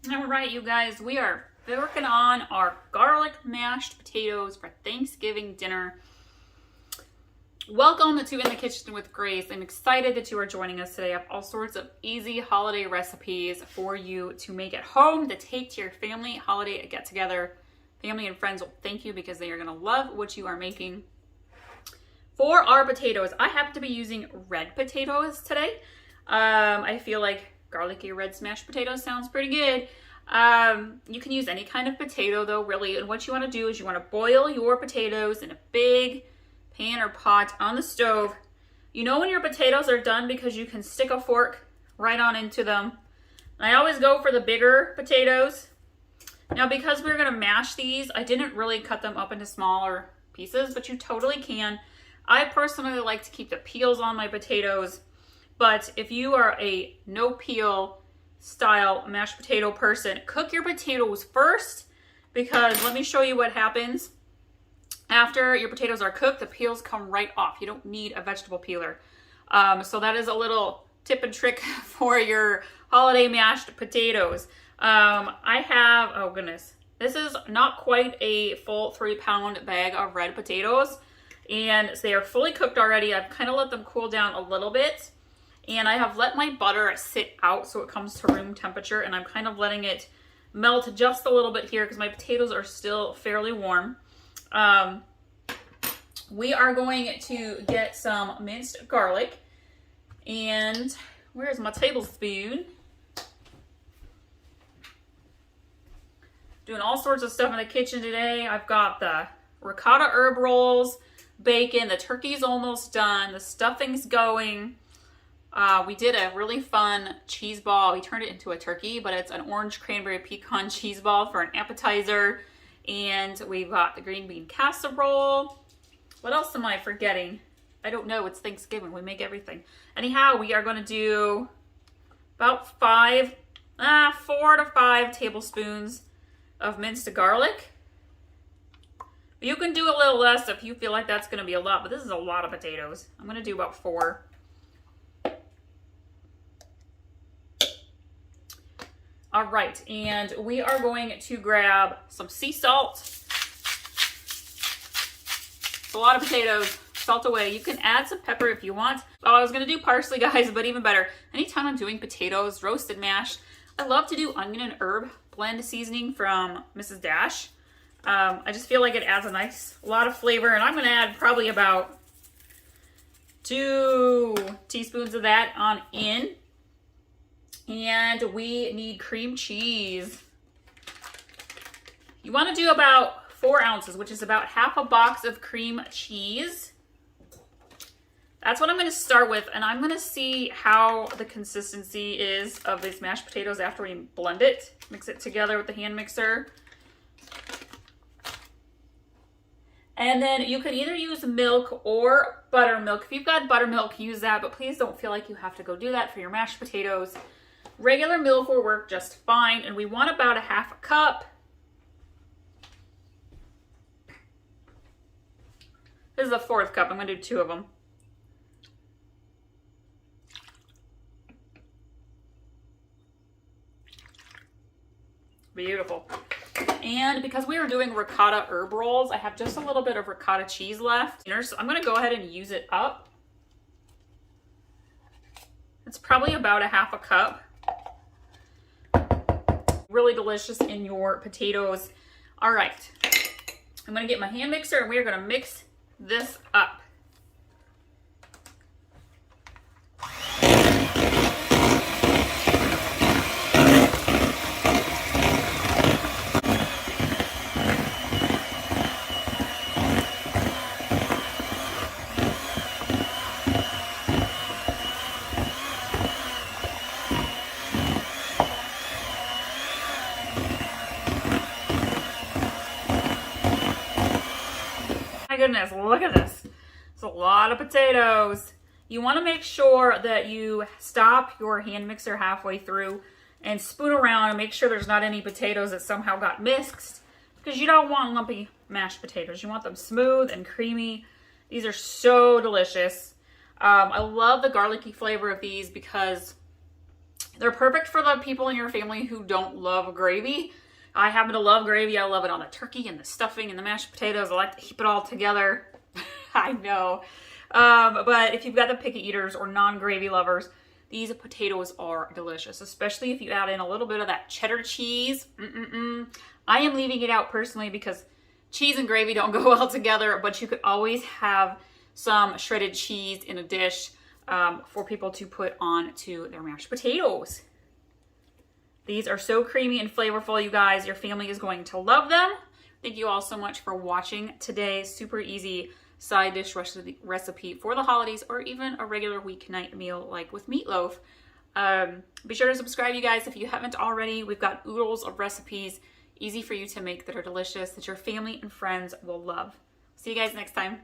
All right, you guys, we are working on our garlic mashed potatoes for Thanksgiving dinner. Welcome to In the Kitchen with Grace. I'm excited that you are joining us today. I have all sorts of easy holiday recipes for you to make at home to take to your family holiday get-together. Family and friends will thank you because they are going to love what you are making. For our potatoes, I happen to be using red potatoes today. I feel like garlicky red smashed potatoes sounds pretty good. You can use any kind of potato though, really. And what you want to do is you want to boil your potatoes in a big pan or pot on the stove. You know when your potatoes are done because you can stick a fork right on into them. And I always go for the bigger potatoes. Now because we're going to mash these, I didn't really cut them up into smaller pieces, but you totally can. I personally like to keep the peels on my potatoes. But if you are a no peel style mashed potato person, cook your potatoes first, because let me show you what happens. After your potatoes are cooked, the peels come right off. You don't need a vegetable peeler. So that is a little tip and trick for your holiday mashed potatoes. I have, oh goodness, this is not quite a full 3-pound bag of red potatoes. And they are fully cooked already. I've kind of let them cool down a little bit. And I have let my butter sit out so it comes to room temperature, and I'm kind of letting it melt just a little bit here because my potatoes are still fairly warm. We are going to get some minced garlic, and where's my tablespoon? Doing all sorts of stuff in the kitchen today. I've got the ricotta herb rolls, bacon, the turkey's almost done, the stuffing's going. We did a really fun cheese ball. We turned it into a turkey, but it's an orange cranberry pecan cheese ball for an appetizer. And we've got the green bean casserole. What else am I forgetting? I don't know. It's Thanksgiving. We make everything. Anyhow, we are going to do about 4 to 5 tablespoons of minced garlic. You can do a little less if you feel like that's going to be a lot, but this is a lot of potatoes. I'm going to do about 4. All right, and we are going to grab some sea salt. It's a lot of potatoes, salt away. You can add some pepper if you want. Oh, I was gonna do parsley, guys, but even better. Anytime I'm doing potatoes, roasted mashed, I love to do onion and herb blend seasoning from Mrs. Dash. I just feel like it adds a lot of flavor, and I'm gonna add probably about 2 teaspoons of that on in. And we need cream cheese. You want to do about 4 ounces, which is about half a box of cream cheese. That's what I'm going to start with, and I'm going to see how the consistency is of these mashed potatoes after we blend it. Mix it together with the hand mixer. And then you could either use milk or buttermilk. If you've got buttermilk, use that, but please don't feel like you have to go do that for your mashed potatoes. Regular milk will work just fine, and we want about a half a cup. This is the 4th cup. I'm going to do 2 of them. Beautiful. And because we were doing ricotta herb rolls, I have just a little bit of ricotta cheese left. So I'm going to go ahead and use it up. It's probably about a half a cup. Really delicious in your potatoes. All right, I'm gonna get my hand mixer and we are gonna mix this up. Goodness, look at this. It's a lot of potatoes. You want to make sure that you stop your hand mixer halfway through and spoon around and make sure there's not any potatoes that somehow got mixed, because you don't want lumpy mashed potatoes. You want them smooth and creamy. These are so delicious. I love the garlicky flavor of these because They're perfect for the people in your family who don't love gravy. I happen to love gravy. I love it on the turkey and the stuffing and the mashed potatoes. I like to heap it all together. I know. But if you've got the picky eaters or non-gravy lovers, these potatoes are delicious, especially if you add in a little bit of that cheddar cheese. I am leaving it out personally because cheese and gravy don't go well together, but you could always have some shredded cheese in a dish for people to put on to their mashed potatoes. These are so creamy and flavorful, you guys. Your family is going to love them. Thank you all so much for watching today's super easy side dish recipe for the holidays, or even a regular weeknight meal like with meatloaf. Be sure to subscribe, you guys, if you haven't already. We've got oodles of recipes easy for you to make that are delicious, that your family and friends will love. See you guys next time.